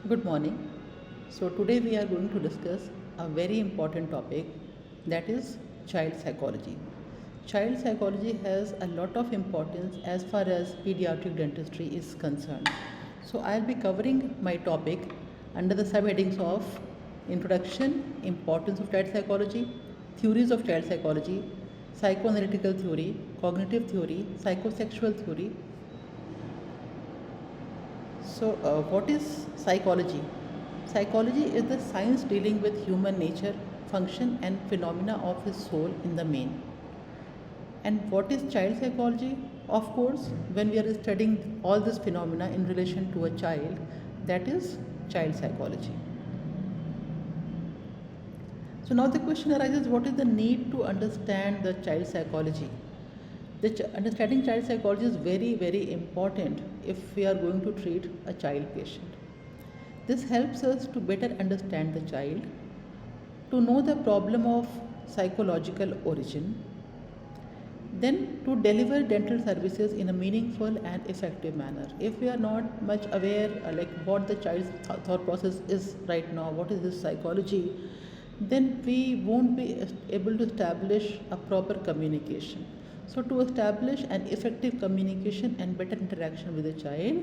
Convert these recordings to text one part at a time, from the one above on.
Good morning. So, today we are going to discuss a very important topic, that is child psychology. Child psychology has a lot of importance as far as pediatric dentistry is concerned. So, I'll be covering my topic under the subheadings of introduction, importance of child psychology, theories of child psychology, psychoanalytical theory, cognitive theory, psychosexual theory. So, what is psychology? Psychology is the science dealing with human nature, function, and phenomena of his soul in the main. And what is child psychology? Of course, when we are studying all this phenomena in relation to a child, that is child psychology. So now the question arises, what is the need to understand the child psychology? Understanding child psychology is very, very important if we are going to treat a child patient. This helps us to better understand the child, to know the problem of psychological origin, then to deliver dental services in a meaningful and effective manner. If we are not much aware like what the child's thought process is right now, what is this psychology, then we won't be able to establish a proper communication. So to establish an effective communication and better interaction with the child,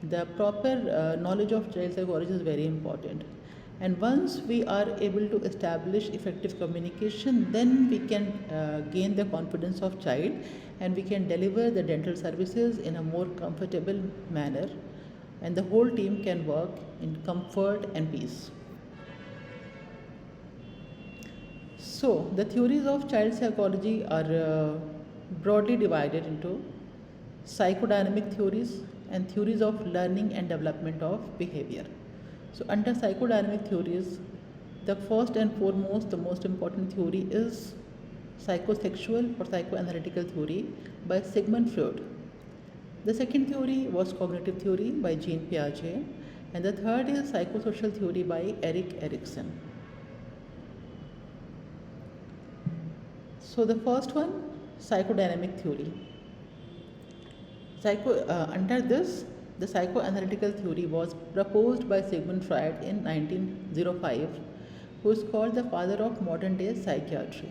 the proper knowledge of child psychology is very important. And once we are able to establish effective communication, then we can gain the confidence of child, and we can deliver the dental services in a more comfortable manner, and the whole team can work in comfort and peace. So the theories of child psychology are broadly divided into psychodynamic theories and theories of learning and development of behavior. So, under psychodynamic theories, the first and foremost, the most important theory is psychosexual or psychoanalytical theory by Sigmund Freud. The second theory was cognitive theory by Jean Piaget, and the third is psychosocial theory by Erik Erikson. So, the first one, psychodynamic theory. Under this, the psychoanalytical theory was proposed by Sigmund Freud in 1905, who is called the father of modern day psychiatry.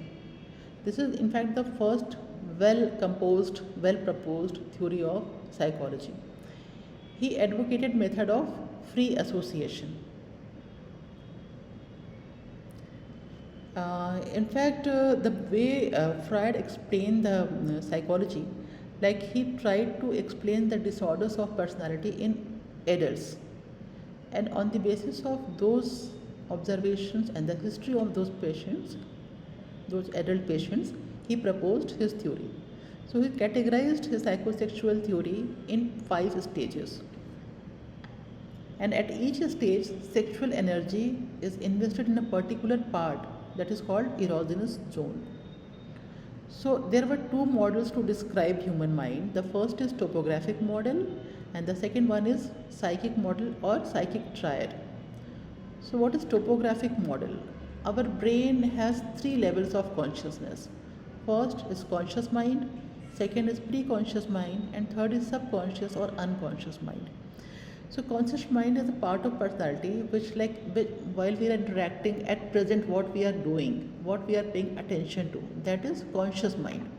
This is, in fact, the first well composed, well proposed theory of psychology. He advocated method of free association. In fact, the way Freud explained the psychology, like he tried to explain the disorders of personality in adults, and on the basis of those observations and the history of those patients, those adult patients, he proposed his theory. So he categorized his psychosexual theory in 5 stages, and at each stage sexual energy is invested in a particular part that is called erogenous zone. So there were two models to describe human mind. The first is topographic model, and the second one is psychic model or psychic triad. So what is topographic model? Our brain has 3 levels of consciousness. First is conscious mind, second is pre-conscious mind, and third is subconscious or unconscious mind. So conscious mind is a part of personality which while we are interacting at present, what we are doing, what we are paying attention to, that is conscious mind.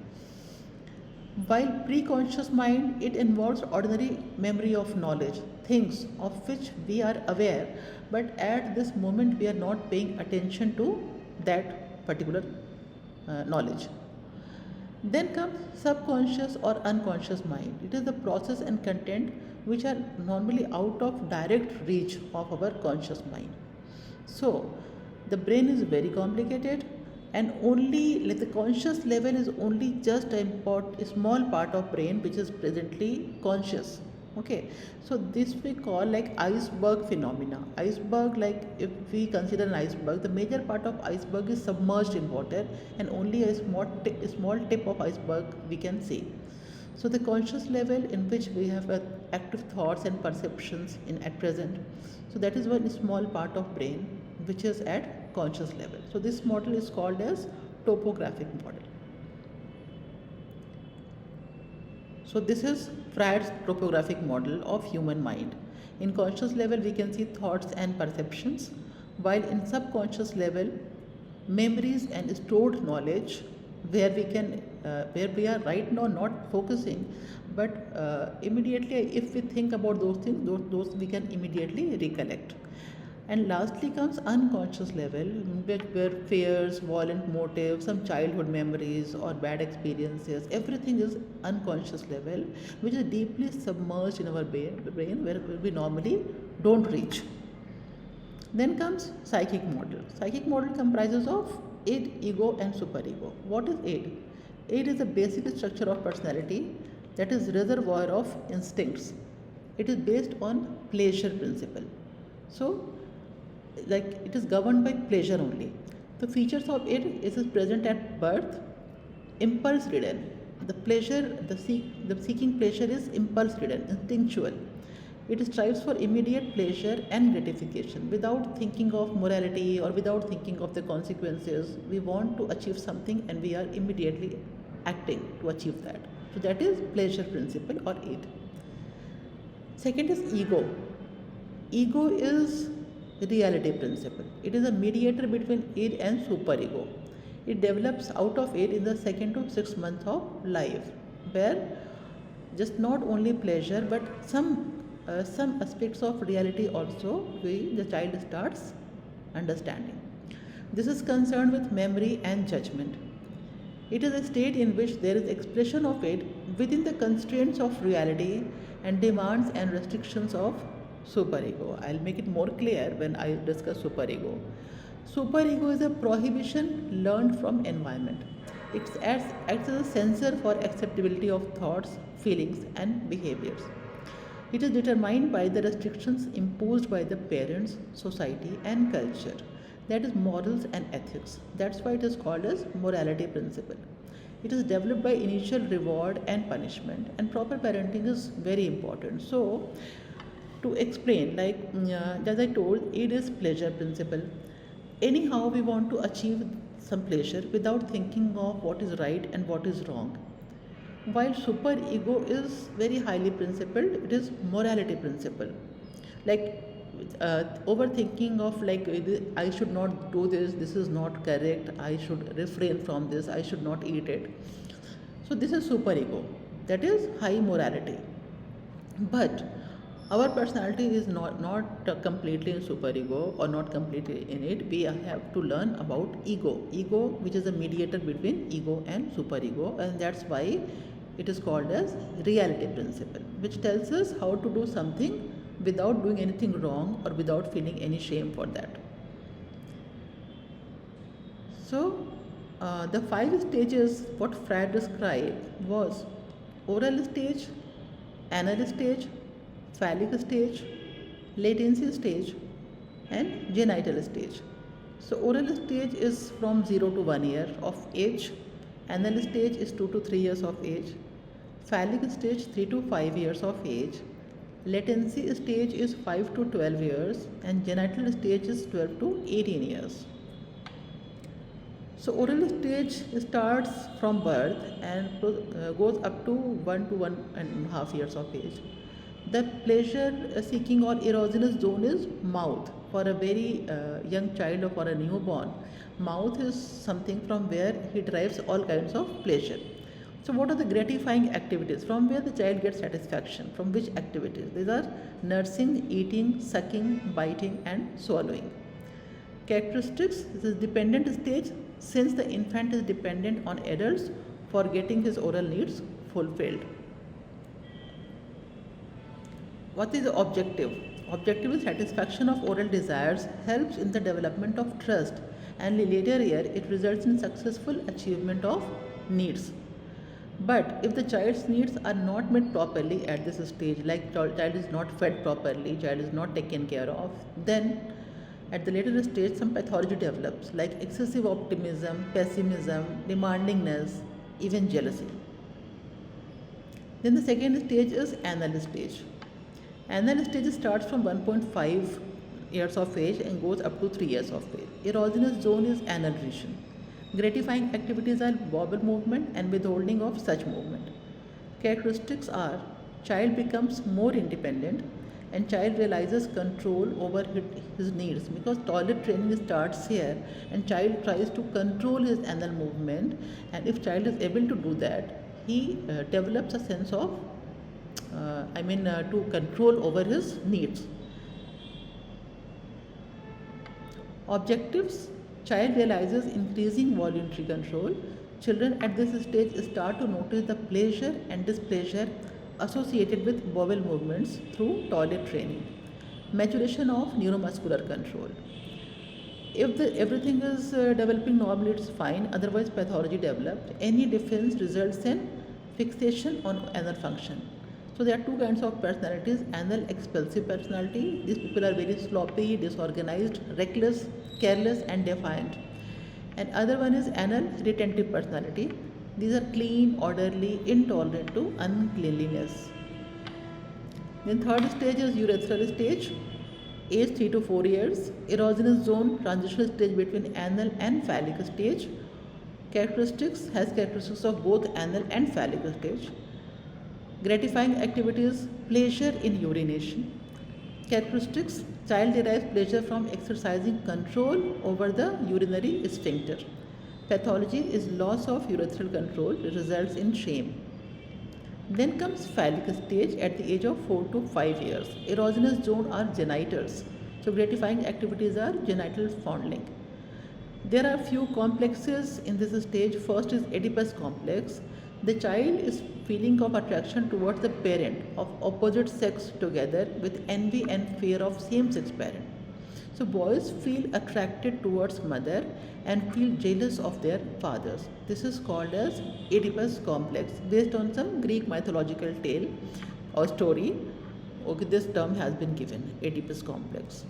While pre-conscious mind, it involves ordinary memory of knowledge, things of which we are aware, but at this moment we are not paying attention to that particular knowledge. Then comes subconscious or unconscious mind. It is the process and content which are normally out of direct reach of our conscious mind. So, the brain is very complicated, and only like the conscious level is only just a small part of brain which is presently conscious. Okay, so this we call like iceberg phenomena. Iceberg, like if we consider an iceberg, the major part of iceberg is submerged in water, and only a small tip of iceberg we can see. So the conscious level in which we have active thoughts and perceptions in at present, so that is one small part of brain which is at conscious level. So this model is called as topographic model. So this is Freud's topographic model of human mind. In conscious level, we can see thoughts and perceptions, while in subconscious level, memories and stored knowledge, where we are right now not focusing, but immediately if we think about those things, those we can immediately recollect. And lastly comes unconscious level, where fears, violent motives, some childhood memories or bad experiences, everything is unconscious level, which is deeply submerged in our brain where we normally don't reach. Then comes psychic model. Psychic model comprises of id, ego, and superego. What is id? Id is the basic structure of personality, that is reservoir of instincts. It is based on pleasure principle. So, like it is governed by pleasure only. The features of it is present at birth, impulse ridden. The seeking pleasure is impulse ridden, instinctual. It strives for immediate pleasure and gratification without thinking of morality or without thinking of the consequences. We want to achieve something and we are immediately acting to achieve that. So that is pleasure principle or id. Second is ego. Ego is reality principle. It is a mediator between id and superego. It develops out of id in the 2 to 6 months of life, where just not only pleasure but some aspects of reality also the child starts understanding. This is concerned with memory and judgment. It is a state in which there is expression of it within the constraints of reality and demands and restrictions of superego. I'll make it more clear when I discuss superego. Superego is a prohibition learned from environment. Acts as a sensor for acceptability of thoughts, feelings, and behaviors. It is determined by the restrictions imposed by the parents, society, and culture. That is morals and ethics. That's why it is called as morality principle. It is developed by initial reward and punishment, and proper parenting is very important. So, to explain, as I told, it is pleasure principle. Anyhow, we want to achieve some pleasure without thinking of what is right and what is wrong. While superego is very highly principled, it is morality principle. Like overthinking of I should not do this, this is not correct, I should refrain from this, I should not eat it. So this is superego, that is high morality. But our personality is not completely in superego or not completely in it. We have to learn about ego, which is a mediator between ego and superego, and that's why it is called as reality principle, which tells us how to do something without doing anything wrong or without feeling any shame for that. So the 5 stages what Freud described was oral stage, anal stage, phallic stage, latency stage, and genital stage. So oral stage is from 0 to 1 year of age, anal stage is 2 to 3 years of age, phallic stage 3 to 5 years of age, latency stage is 5 to 12 years, and genital stage is 12 to 18 years. So oral stage starts from birth and goes up to 1 to 1.5 years of age. The pleasure seeking or erogenous zone is mouth. For a very young child or for a newborn, mouth is something from where he derives all kinds of pleasure. So what are the gratifying activities from where the child gets satisfaction? From which activities? These are nursing, eating, sucking, biting, and swallowing. Characteristics: this is dependent stage, since the infant is dependent on adults for getting his oral needs fulfilled. What is the objective? Objective is satisfaction of oral desires, helps in the development of trust, and in later year it results in successful achievement of needs. But if the child's needs are not met properly at this stage, like child is not fed properly, child is not taken care of, then at the later stage some pathology develops, like excessive optimism, pessimism, demandingness, even jealousy. Then the second stage is anal stage. Anal stage starts from 1.5 years of age and goes up to 3 years of age. Erogenous zone is anal region. Gratifying activities are bowel movement and withholding of such movement. Characteristics are child becomes more independent, and child realizes control over his needs, because toilet training starts here and child tries to control his anal movement, and if child is able to do that, he develops a sense of to control over his needs. Objectives: child realizes increasing voluntary control. Children at this stage start to notice the pleasure and displeasure associated with bowel movements through toilet training. Maturation of neuromuscular control. If everything is developing normally, it's fine, otherwise, pathology developed. Any difference results in fixation on anal function. So, there are two kinds of personalities: anal expulsive personality. These people are very sloppy, disorganized, reckless, careless, and defiant. And other one is anal retentive personality. These are clean, orderly, intolerant to uncleanliness. Then third stage is urethral stage, age 3 to 4 years, erogenous zone, transitional stage between anal and phallic stage. Characteristics of both anal and phallic stage. Gratifying activities: pleasure in urination. Characteristics: child derives pleasure from exercising control over the urinary sphincter. Pathology is loss of urethral control, it results in shame. Then comes phallic stage at the age of 4 to 5 years. Erogenous zone are genitals. So gratifying activities are genital fondling. There are few complexes in this stage. First is Oedipus complex. The child is feeling of attraction towards the parent of opposite sex together with envy and fear of same sex parent. So boys feel attracted towards mother and feel jealous of their fathers. This is called as Oedipus complex, based on some Greek mythological tale or story. Okay, this term has been given, Oedipus complex.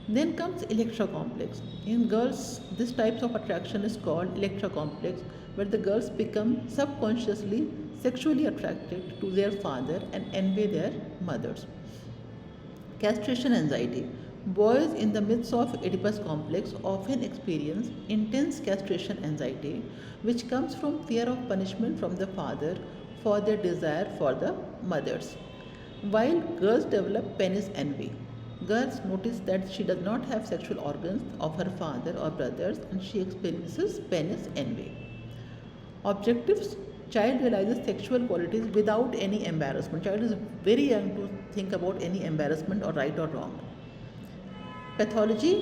Then comes Electra complex. In girls, this type of attraction is called Electra complex, where the girls become subconsciously sexually attracted to their father and envy their mothers. Castration anxiety. Boys in the midst of Oedipus complex often experience intense castration anxiety, which comes from fear of punishment from the father for their desire for the mothers. While girls develop penis envy, girls notice that she does not have sexual organs of her father or brothers and she experiences penis envy. Objectives: child realizes sexual qualities without any embarrassment. Child is very young to think about any embarrassment or right or wrong. Pathology: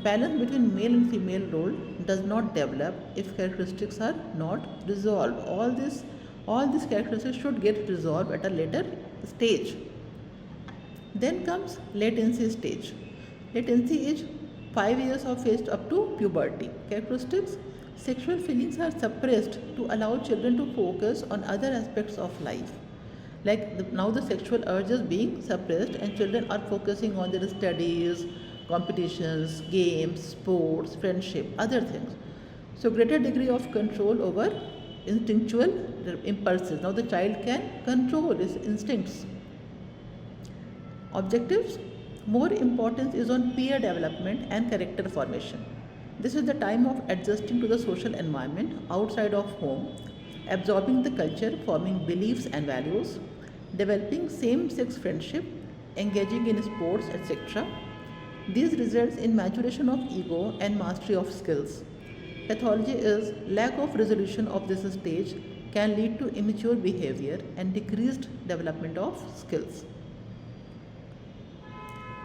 balance between male and female role does not develop if characteristics are not resolved. All these characteristics should get resolved at a later stage. Then comes latency stage. Latency is 5 years of age up to puberty. Characteristics: sexual feelings are suppressed to allow children to focus on other aspects of life. Now the sexual urge is being suppressed and children are focusing on their studies, competitions, games, sports, friendship, other things. So greater degree of control over instinctual impulses. Now the child can control his instincts. Objectives: more importance is on peer development and character formation. This is the time of adjusting to the social environment outside of home, absorbing the culture, forming beliefs and values, developing same sex friendship, engaging in sports, etc. These results in maturation of ego and mastery of skills. Pathology is lack of resolution of this stage can lead to immature behavior and decreased development of skills.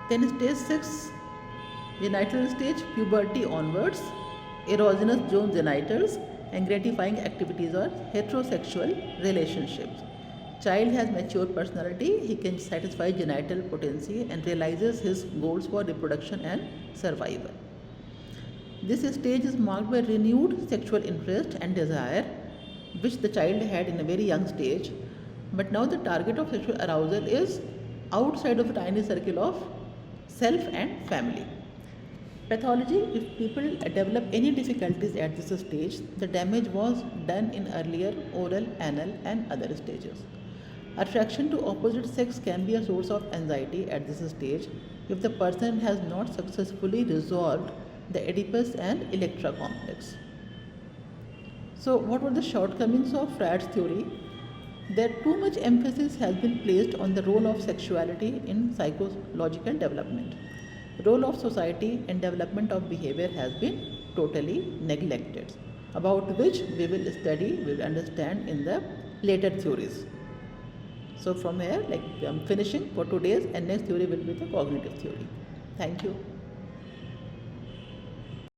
Then stage 6, genital stage, puberty onwards, erogenous zone genitals and gratifying activities or heterosexual relationships. Child has mature personality, he can satisfy genital potency and realizes his goals for reproduction and survival. This stage is marked by renewed sexual interest and desire, which the child had in a very young stage, but now the target of sexual arousal is outside of a tiny circle of self and family. Pathology: if people develop any difficulties at this stage, the damage was done in earlier oral, anal, and other stages. Attraction to opposite sex can be a source of anxiety at this stage if the person has not successfully resolved the Oedipus and Electra complex. So, what were the shortcomings of Freud's theory? that too much emphasis has been placed on the role of sexuality in psychological development. Role of society in development of behavior has been totally neglected, about which we will understand in the later theories. So from here, like I'm finishing for today's, and next theory will be the cognitive theory. Thank you.